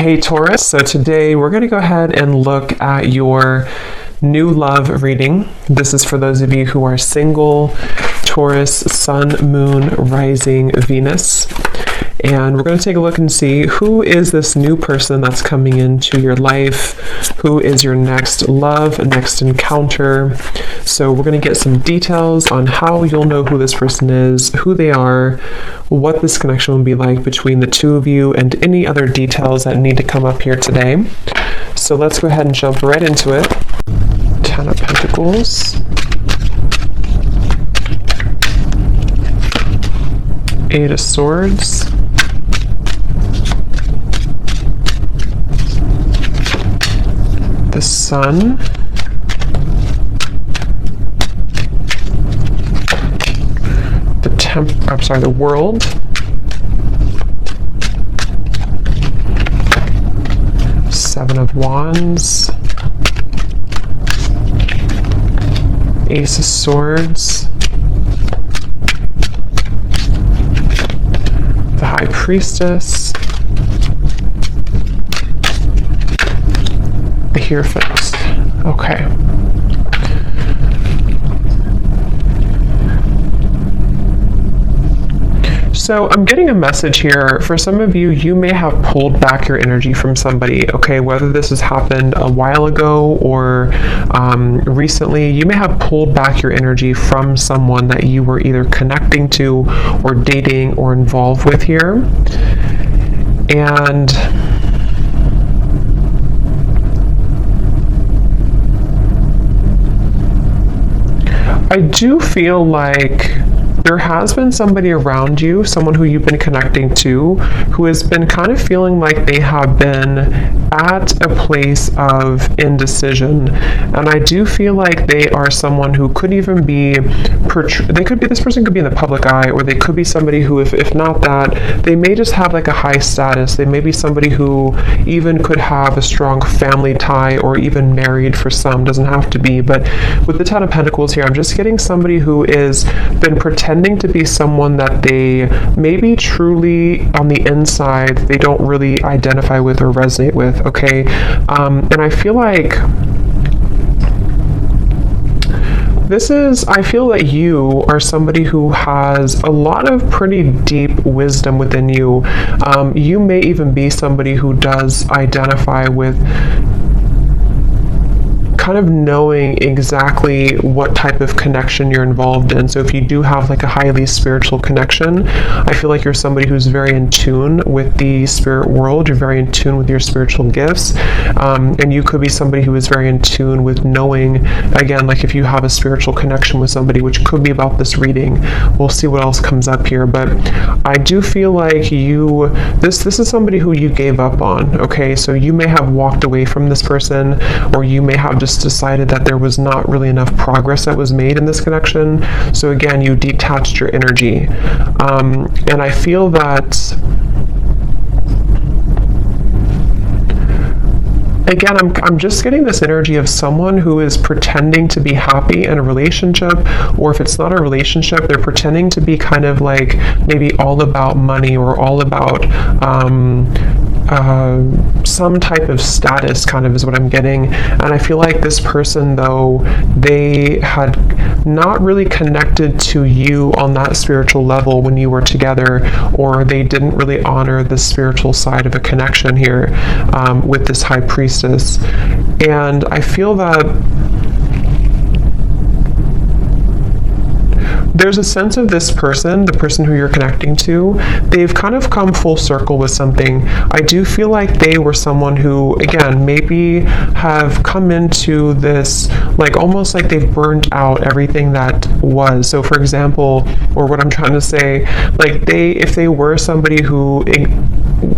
Hey Taurus, so today we're going to go ahead and look at your new love reading. This is for those of you who are single, Taurus, Sun, Moon, Rising, Venus. And we're going to take a look and see who is this new person that's coming into your life, who is your next love, next encounter. So we're going to get some details on how you'll know who this person is, who they are, what this connection will be like between the two of you, and any other details that need to come up here today. So let's go ahead and jump right into it. Ten of Pentacles. Eight of Swords. The Sun. The World. Seven of Wands. Ace of Swords. The High Priestess. The Hierophant. Okay. So I'm getting a message here. For some of you, you may have pulled back your energy from somebody, okay? Whether this has happened a while ago or recently, you may have pulled back your energy from someone that you were either connecting to or dating or involved with here. And I do feel like there has been somebody around you, someone who you've been connecting to, who has been kind of feeling like they have been at a place of indecision. And I do feel like they are someone who could even be, this person could be in the public eye, or they could be somebody who, if not that, they may just have like a high status. They may be somebody who even could have a strong family tie, or even married for some, doesn't have to be. But with the Ten of Pentacles here, I'm just getting somebody who is been pretending to be someone that they maybe truly on the inside they don't really identify with or resonate with, okay? And I feel like I feel that you are somebody who has a lot of pretty deep wisdom within you. You may even be somebody who does identify with kind of knowing exactly what type of connection you're involved in. So if you do have like a highly spiritual connection, I feel like you're somebody who's very in tune with the spirit world. You're very in tune with your spiritual gifts. And you could be somebody who is very in tune with knowing, again, like if you have a spiritual connection with somebody, which could be about this reading. We'll see what else comes up here. But I do feel like this is somebody who you gave up on, okay? So you may have walked away from this person, or you may have just decided that there was not really enough progress that was made in this connection. So again, you detached your energy. And I feel that, again, I'm just getting this energy of someone who is pretending to be happy in a relationship, or if it's not a relationship, they're pretending to be kind of like maybe all about money, or all about some type of status, kind of is what I'm getting. And I feel like this person, though, they had not really connected to you on that spiritual level when you were together, or they didn't really honor the spiritual side of a connection here with this High Priestess. And I feel that there's a sense of this person, the person who you're connecting to, they've kind of come full circle with something. I do feel like they were someone who, again, maybe have come into this, like almost like they've burned out everything that was. So for example, or what I'm trying to say, like if they were somebody who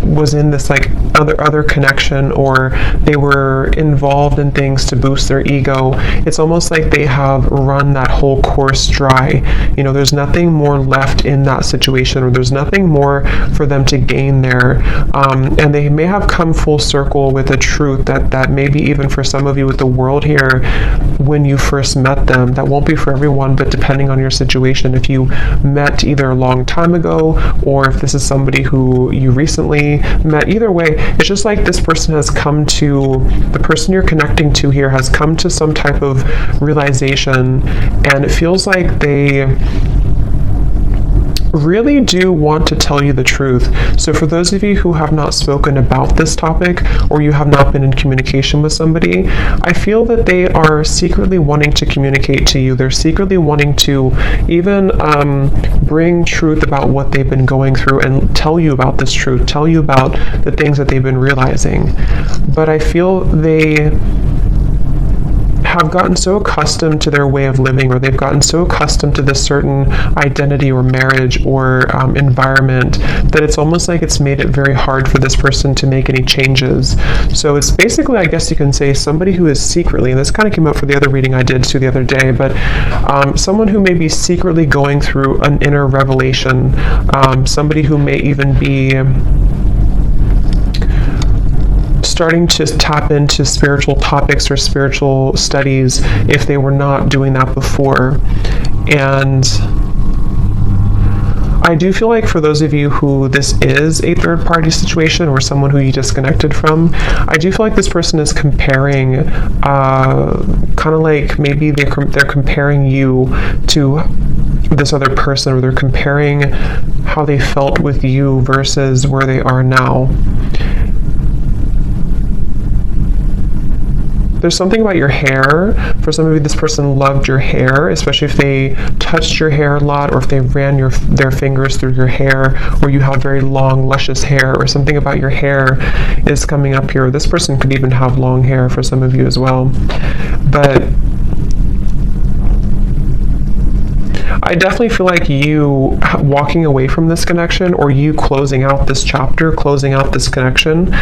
was in this like other connection, or they were involved in things to boost their ego, it's almost like they have run that whole course dry. You know, there's nothing more left in that situation, or there's nothing more for them to gain there. And they may have come full circle with a truth that maybe even for some of you with the world here, when you first met them, that won't be for everyone, but depending on your situation, if you met either a long time ago, or if this is somebody who you recently recently met. Either way, it's just like this person has come to, the person you're connecting to here has come to some type of realization, and it feels like they really do want to tell you the truth. So for those of you who have not spoken about this topic, or you have not been in communication with somebody, I feel that they are secretly wanting to communicate to you. They're secretly wanting to even bring truth about what they've been going through and tell you about this truth, tell you about the things that they've been realizing. But I feel they have gotten so accustomed to their way of living, or they've gotten so accustomed to this certain identity or marriage or environment, that it's almost like it's made it very hard for this person to make any changes. So it's basically, I guess you can say, somebody who is secretly, and this kind of came up for the other reading I did too the other day, but someone who may be secretly going through an inner revelation, somebody who may even be starting to tap into spiritual topics or spiritual studies if they were not doing that before. And I do feel like for those of you who this is a third-party situation, or someone who you disconnected from, I do feel like this person is comparing, kind of like maybe they're comparing you to this other person, or they're comparing how they felt with you versus where they are now. There's something about your hair. For some of you, this person loved your hair, especially if they touched your hair a lot, or if they ran their fingers through your hair, or you have very long, luscious hair, or something about your hair is coming up here. This person could even have long hair for some of you as well. But I definitely feel like you walking away from this connection, or you closing out this chapter, closing out this connection,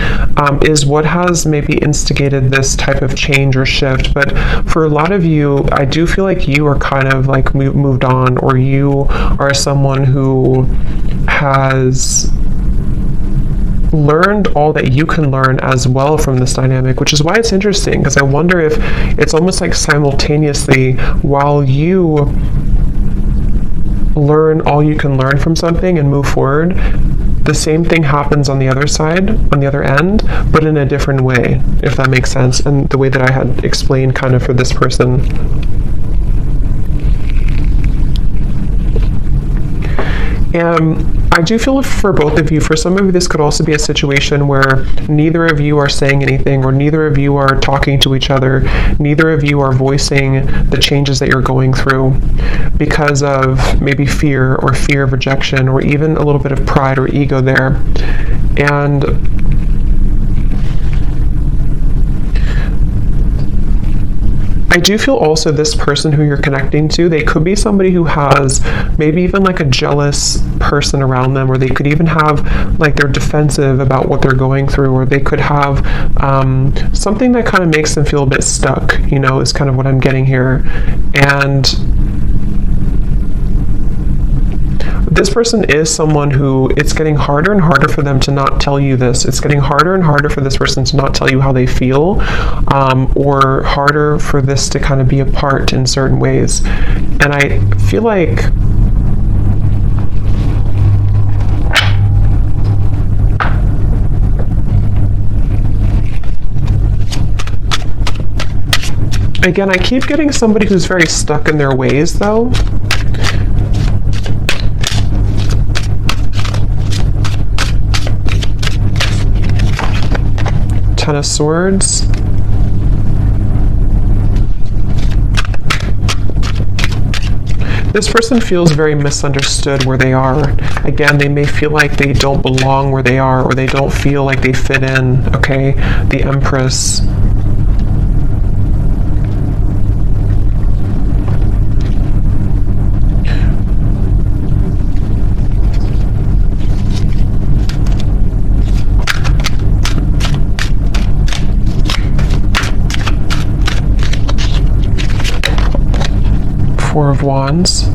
is what has maybe instigated this type of change or shift. But for a lot of you, I do feel like you are kind of like moved on, or you are someone who has learned all that you can learn as well from this dynamic, which is why it's interesting, because I wonder if it's almost like simultaneously, while you learn all you can learn from something and move forward, the same thing happens on the other side, on the other end, but in a different way, if that makes sense, and the way that I had explained kind of for this person. I do feel for both of you, for some of you, this could also be a situation where neither of you are saying anything, or neither of you are talking to each other, neither of you are voicing the changes that you're going through because of maybe fear, or fear of rejection, or even a little bit of pride or ego there. And I do feel also this person who you're connecting to, they could be somebody who has maybe even like a jealous person around them, or they could even have like they're defensive about what they're going through, or they could have something that kind of makes them feel a bit stuck, you know, is kind of what I'm getting here. And this person is someone who, it's getting harder and harder for them to not tell you this. It's getting harder and harder for this person to not tell you how they feel, or harder for this to kind of be apart in certain ways. And I feel like again, I keep getting somebody who's very stuck in their ways though. Ten of Swords. This person feels very misunderstood where they are. Again, they may feel like they don't belong where they are, or they don't feel like they fit in, okay? The Empress. Four of Wands.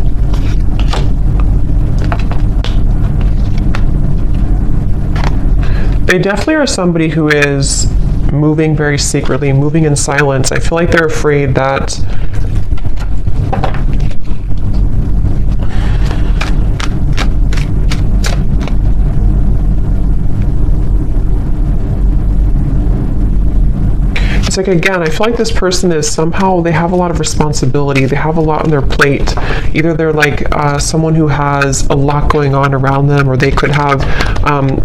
They definitely are somebody who is moving very secretly, moving in silence. I feel like they're afraid that like, again, I feel like this person is somehow, they have a lot of responsibility. They have a lot on their plate. Either they're like someone who has a lot going on around them, or they could have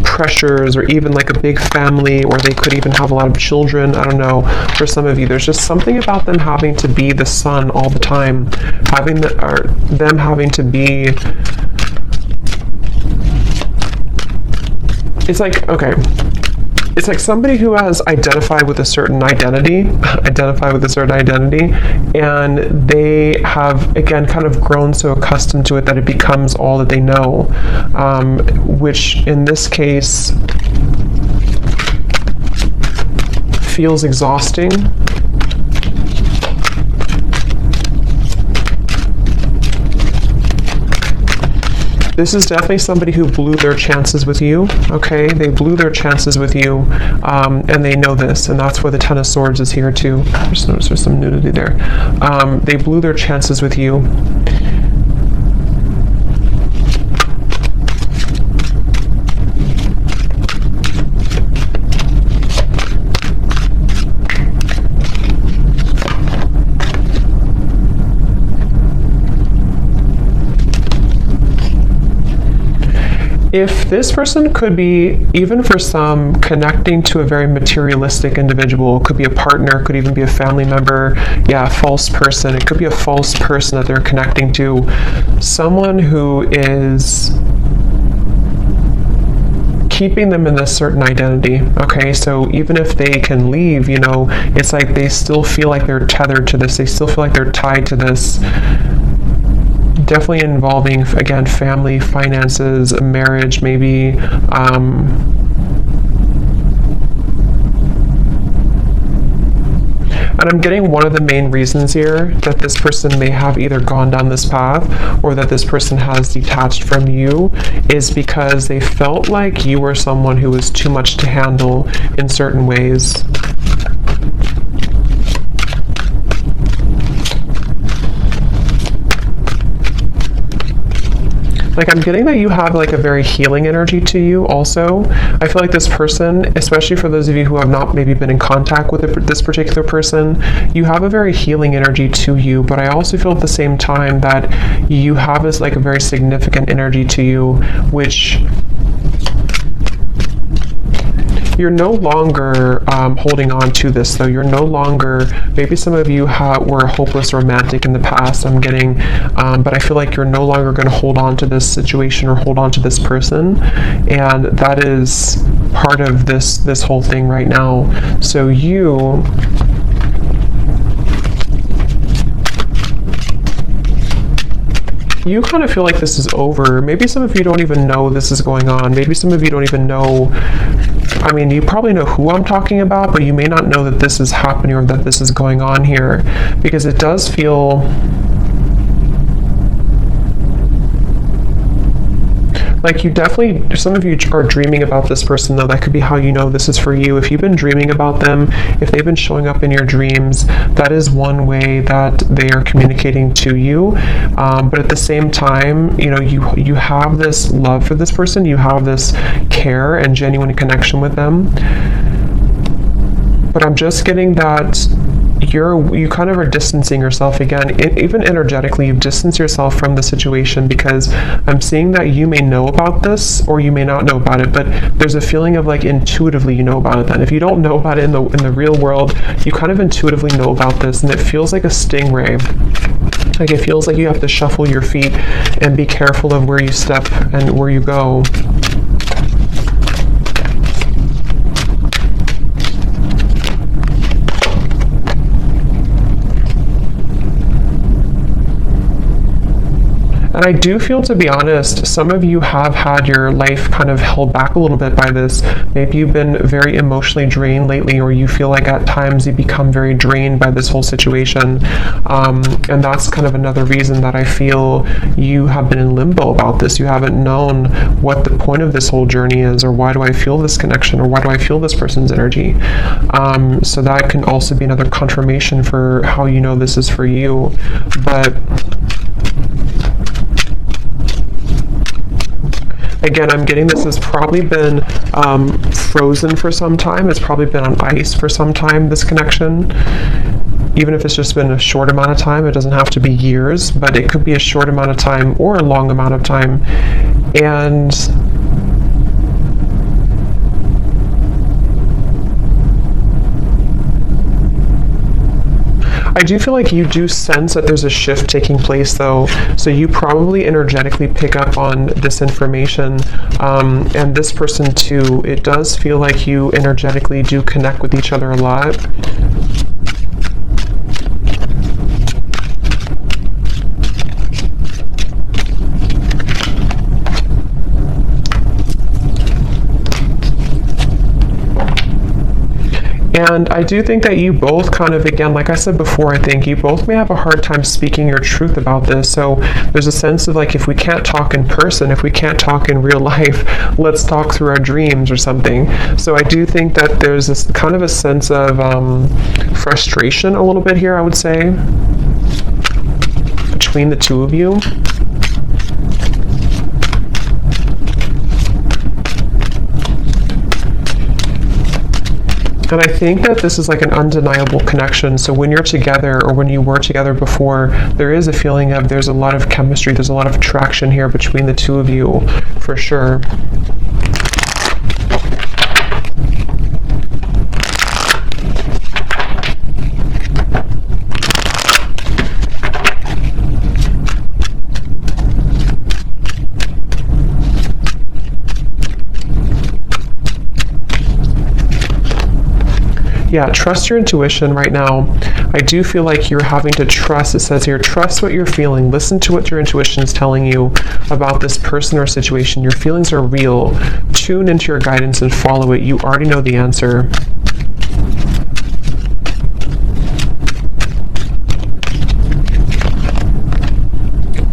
pressures, or even like a big family, or they could even have a lot of children. I don't know. For some of you, there's just something about them having to be the sun all the time, them having to be. It's like, okay, it's like somebody who has identified with a certain identity, and they have, again, kind of grown so accustomed to it that it becomes all that they know, which in this case feels exhausting. This is definitely somebody who blew their chances with you, okay? They blew their chances with you, and they know this, and that's where the Ten of Swords is here too. I just noticed there's some nudity there. They blew their chances with you. If this person could be, even for some, connecting to a very materialistic individual, could be a partner, could even be a family member, yeah, a false person. It could be a false person that they're connecting to, someone who is keeping them in this certain identity, okay? So even if they can leave, you know, it's like they still feel like they're tethered to this. They still feel like they're tied to this. Definitely involving, again, family, finances, marriage, maybe. And I'm getting one of the main reasons here that this person may have either gone down this path or that this person has detached from you is because they felt like you were someone who was too much to handle in certain ways. Like, I'm getting that you have like a very healing energy to you also. I feel like this person, especially for those of you who have not maybe been in contact with this particular person, you have a very healing energy to you, but I also feel at the same time that you have this like a very significant energy to you, which you're no longer holding on to this, though. You're no longer, maybe some of you were a hopeless romantic in the past, I'm getting, but I feel like you're no longer going to hold on to this situation or hold on to this person, and that is part of this whole thing right now. So you kind of feel like this is over. Maybe some of you don't even know this is going on. Maybe some of you don't even know. I mean, you probably know who I'm talking about, but you may not know that this is happening or that this is going on here, because it does feel like you definitely, some of you are dreaming about this person, though. That could be how you know this is for you. If you've been dreaming about them, if they've been showing up in your dreams, that is one way that they are communicating to you. But at the same time, you know, you have this love for this person, you have this care and genuine connection with them. But I'm just getting that you kind of are distancing yourself again, even energetically. You've distanced yourself from the situation, because I'm seeing that you may know about this or you may not know about it, but there's a feeling of like intuitively you know about it. Then if you don't know about it in the real world, you kind of intuitively know about this, and it feels like a stingray. Like it feels like you have to shuffle your feet and be careful of where you step and where you go. And I do feel, to be honest, some of you have had your life kind of held back a little bit by this. Maybe you've been very emotionally drained lately, or you feel like at times you become very drained by this whole situation. And that's kind of another reason that I feel you have been in limbo about this. You haven't known what the point of this whole journey is, or why do I feel this connection, or why do I feel this person's energy. So that can also be another confirmation for how you know this is for you. But Again, I'm getting this has probably been frozen for some time. It's probably been on ice for some time, this connection. Even if it's just been a short amount of time, it doesn't have to be years, but it could be a short amount of time or a long amount of time. And I do feel like you do sense that there's a shift taking place, though, so you probably energetically pick up on this information, and this person too. It does feel like you energetically do connect with each other a lot. And I do think that you both kind of, again, like I said before, I think you both may have a hard time speaking your truth about this. So there's a sense of like, if we can't talk in person, if we can't talk in real life, let's talk through our dreams or something. So I do think that there's this kind of a sense of frustration a little bit here, I would say, between the two of you. And I think that this is like an undeniable connection. So when you're together, or when you were together before, there is a feeling of there's a lot of chemistry, there's a lot of attraction here between the two of you, for sure. Yeah, trust your intuition right now. I do feel like you're having to trust. It says here, trust what you're feeling. Listen to what your intuition is telling you about this person or situation. Your feelings are real. Tune into your guidance and follow it. You already know the answer.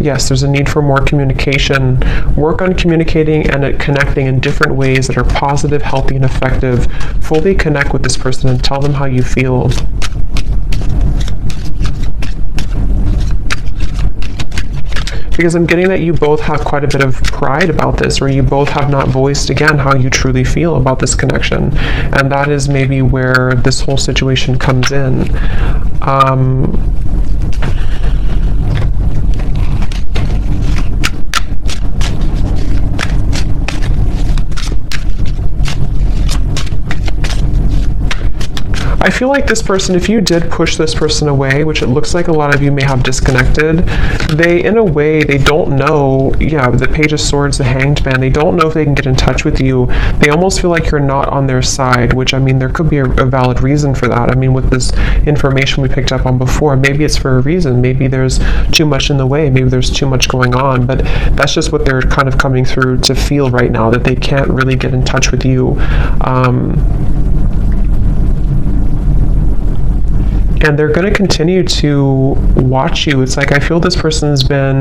Yes, there's a need for more communication. Work on communicating and connecting in different ways that are positive, healthy, and effective. Fully connect with this person and tell them how you feel. Because I'm getting that you both have quite a bit of pride about this, or you both have not voiced, again, how you truly feel about this connection. And that is maybe where this whole situation comes in. I feel like this person, if you did push this person away, which it looks like a lot of you may have disconnected, they, in a way, they don't know, yeah, the Page of Swords, the Hanged Man, they don't know if they can get in touch with you. They almost feel like you're not on their side, which, I mean, there could be a valid reason for that. I mean, with this information we picked up on before, maybe it's for a reason. Maybe there's too much in the way. Maybe there's too much going on, but that's just what they're kind of coming through to feel right now, that they can't really get in touch with you. And they're going to continue to watch you. It's like, I feel this person's been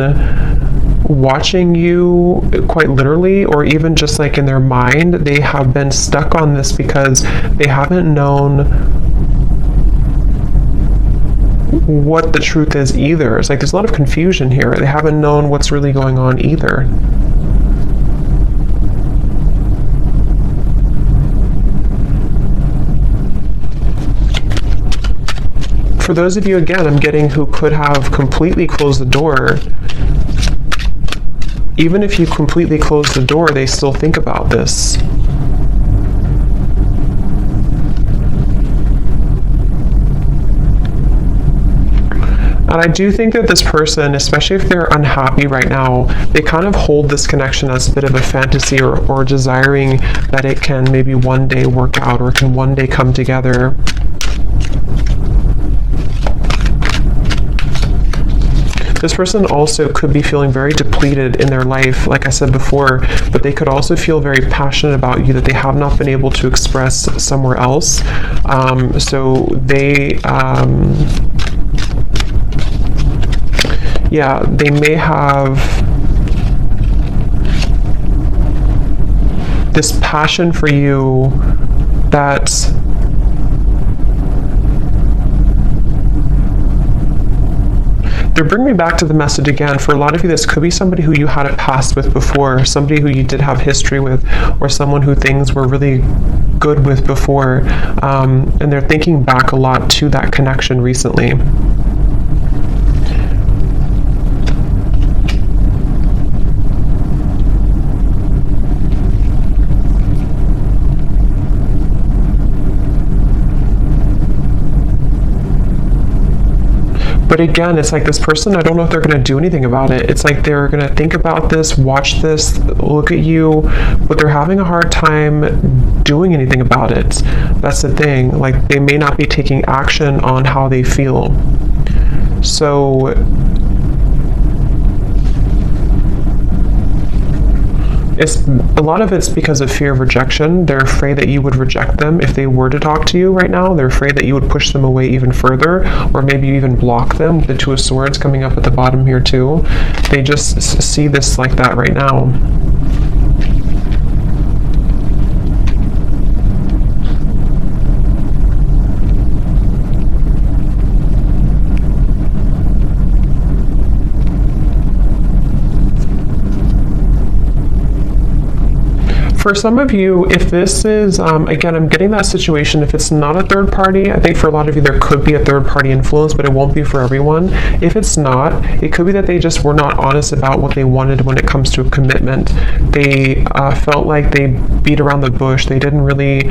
watching you quite literally, or even just like in their mind. They have been stuck on this because they haven't known what the truth is either. It's like there's a lot of confusion here. They haven't known what's really going on either. For those of you, again, I'm getting who could have completely closed the door, even if you completely close the door, they still think about this. And I do think that this person, especially if they're unhappy right now, they kind of hold this connection as a bit of a fantasy, or desiring that it can maybe one day work out, or can one day come together. This person also could be feeling very depleted in their life, like I said before, but they could also feel very passionate about you that they have not been able to express somewhere else. So they, yeah, they may have this passion for you that They're bringing me back to the message again. For a lot of you, this could be somebody who you had a past with before, somebody who you did have history with, or someone who things were really good with before, and they're thinking back a lot to that connection recently. But again, it's like this person, I don't know if they're going to do anything about it. It's like they're going to think about this, watch this, look at you, but they're having a hard time doing anything about it. That's the thing. Like, they may not be taking action on how they feel. So a lot of it's because of fear of rejection. They're afraid that you would reject them if they were to talk to you right now. They're afraid that you would push them away even further, or maybe even block them. The Two of Swords coming up at the bottom here too. They just see this like that right now. For some of you, if this is, again, I'm getting that situation, if it's not a third party, I think for a lot of you there could be a third party influence, but it won't be for everyone. If it's not, it could be that they just were not honest about what they wanted when it comes to a commitment. They felt like they beat around the bush. They didn't really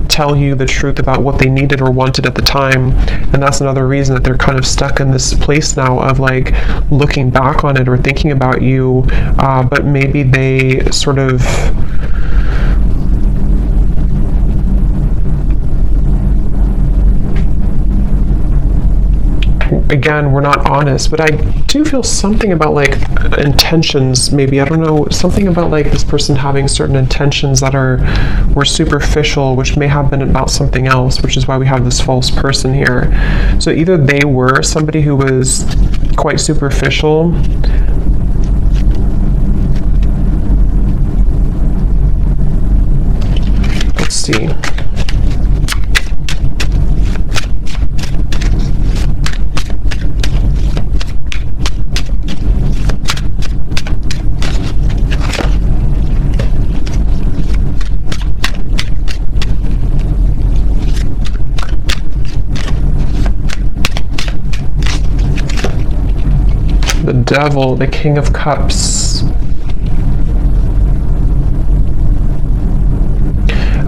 tell you the truth about what they needed or wanted at the time. And that's another reason that they're kind of stuck in this place now of like looking back on it or thinking about you, but maybe they sort of again, we're not honest, but I do feel something about like intentions, maybe, I don't know, something about like this person having certain intentions that were superficial, which may have been about something else, which is why we have this false person here. So either they were somebody who was quite superficial, let's see. The Devil, the King of Cups.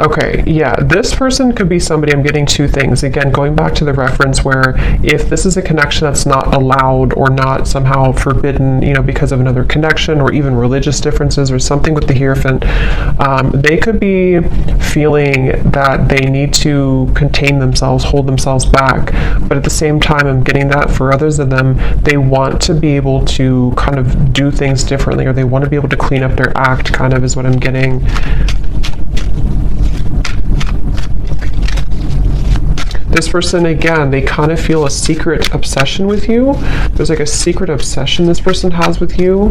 Okay, yeah, this person could be somebody, I'm getting two things. Again, going back to the reference where if this is a connection that's not allowed or not somehow forbidden, you know, because of another connection or even religious differences or something with the Hierophant, they could be feeling that they need to contain themselves, hold themselves back. But at the same time, I'm getting that for others of them, they want to be able to kind of do things differently, or they want to be able to clean up their act, kind of is what I'm getting. This person, again, they kind of feel a secret obsession with you. There's like a secret obsession this person has with you.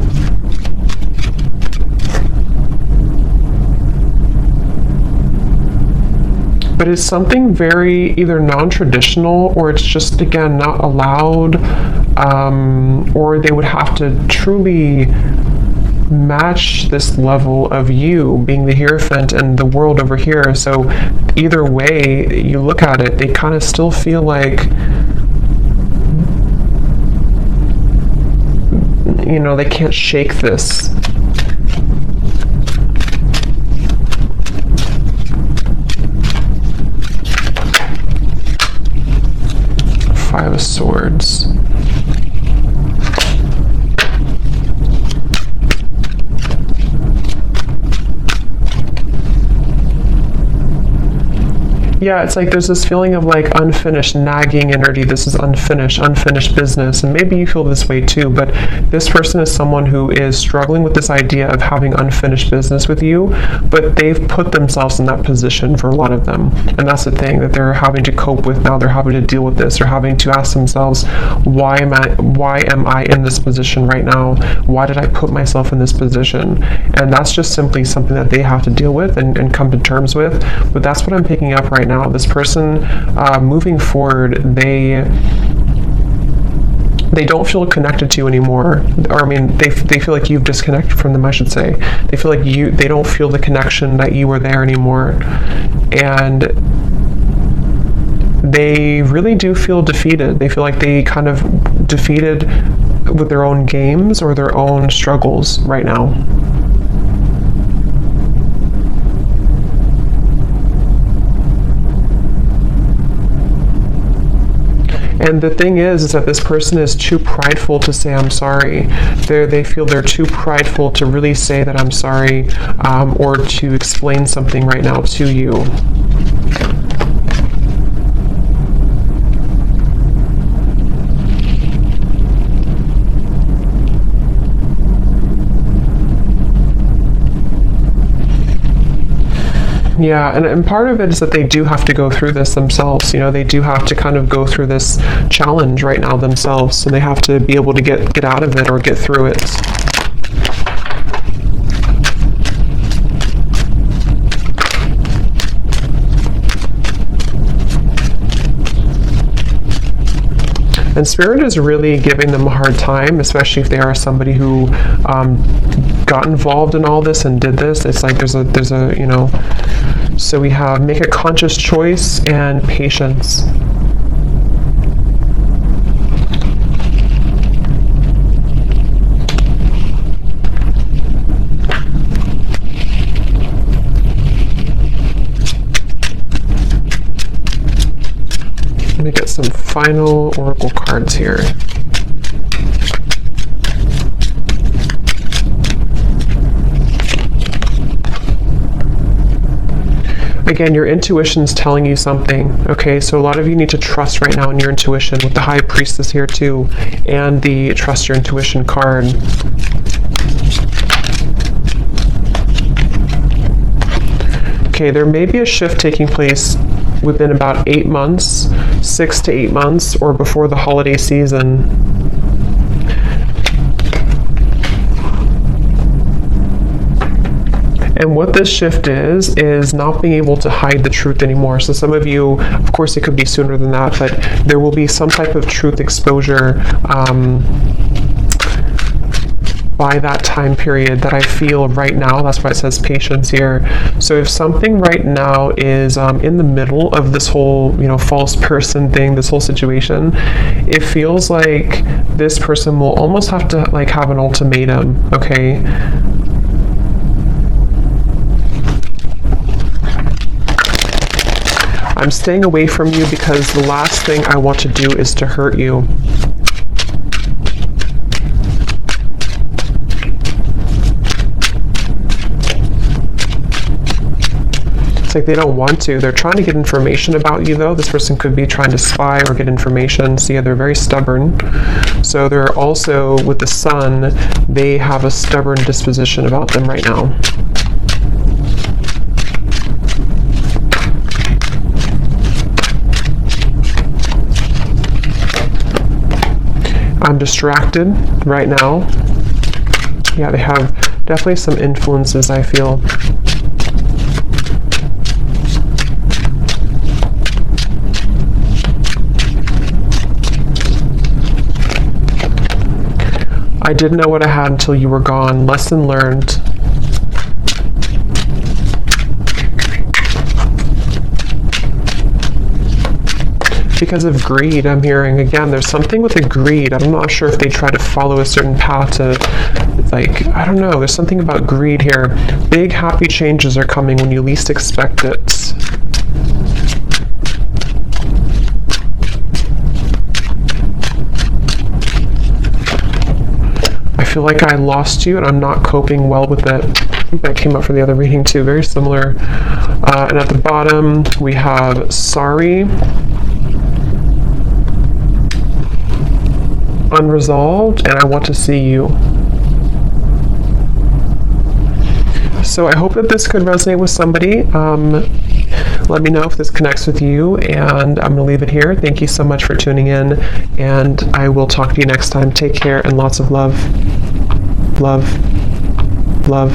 But it's something very either non-traditional, or it's just, again, not allowed, or they would have to truly match this level of you being the Hierophant and the world over here. So either way you look at it, they kind of still feel like, you know, they can't shake this. Five of Swords. Yeah, it's like there's this feeling of like unfinished, nagging energy. This is unfinished business. And maybe you feel this way too, but this person is someone who is struggling with this idea of having unfinished business with you, but they've put themselves in that position for a lot of them. And that's the thing that they're having to cope with now. They're having to deal with this. They're having to ask themselves, why am I in this position right now? Why did I put myself in this position? And that's just simply something that they have to deal with and come to terms with. But that's what I'm picking up right now. This person, moving forward, they don't feel connected to you anymore, or I mean, they feel like you've disconnected from them, I should say. They feel like they don't feel the connection that you were there anymore, and they really do feel defeated. They feel like they kind of defeated with their own games or their own struggles right now. And the thing is that this person is too prideful to say I'm sorry. They feel they're too prideful to really say that I'm sorry, or to explain something right now to you. Yeah, and part of it is that they do have to go through this themselves. You know, they do have to kind of go through this challenge right now themselves, so they have to be able to get out of it or get through it. And Spirit is really giving them a hard time, especially if they are somebody who got involved in all this and did this. It's like there's a you know, so we have make a conscious choice and patience. Let me get some final oracle cards here. Again, your intuition's telling you something, okay? So a lot of you need to trust right now in your intuition with the High Priestess here too, and the Trust Your Intuition card. Okay, there may be a shift taking place within about 8 months, 6 to 8 months, or before the holiday season. And what this shift is not being able to hide the truth anymore. So some of you, of course it could be sooner than that, but there will be some type of truth exposure by that time period that I feel right now. That's why it says patience here. So if something right now is in the middle of this whole, you know, false person thing, this whole situation, it feels like this person will almost have to like have an ultimatum, okay? I'm staying away from you because the last thing I want to do is to hurt you. It's like they don't want to. They're trying to get information about you, though. This person could be trying to spy or get information. So yeah, they're very stubborn. So they're also, with the Sun, they have a stubborn disposition about them right now. I'm distracted right now. Yeah, they have definitely some influences, I feel. I didn't know what I had until you were gone. Lesson learned. Because of greed, I'm hearing. Again, there's something with the greed. I'm not sure if they try to follow a certain path to, like, I don't know. There's something about greed here. Big happy changes are coming when you least expect it. I feel like I lost you and I'm not coping well with it. I think that came up for the other reading too. Very similar. And at the bottom, we have sorry. Unresolved, and I want to see you. So I hope that this could resonate with somebody. Let me know if this connects with you, and I'm going to leave it here. Thank you so much for tuning in, and I will talk to you next time. Take care and lots of love. Love. Love.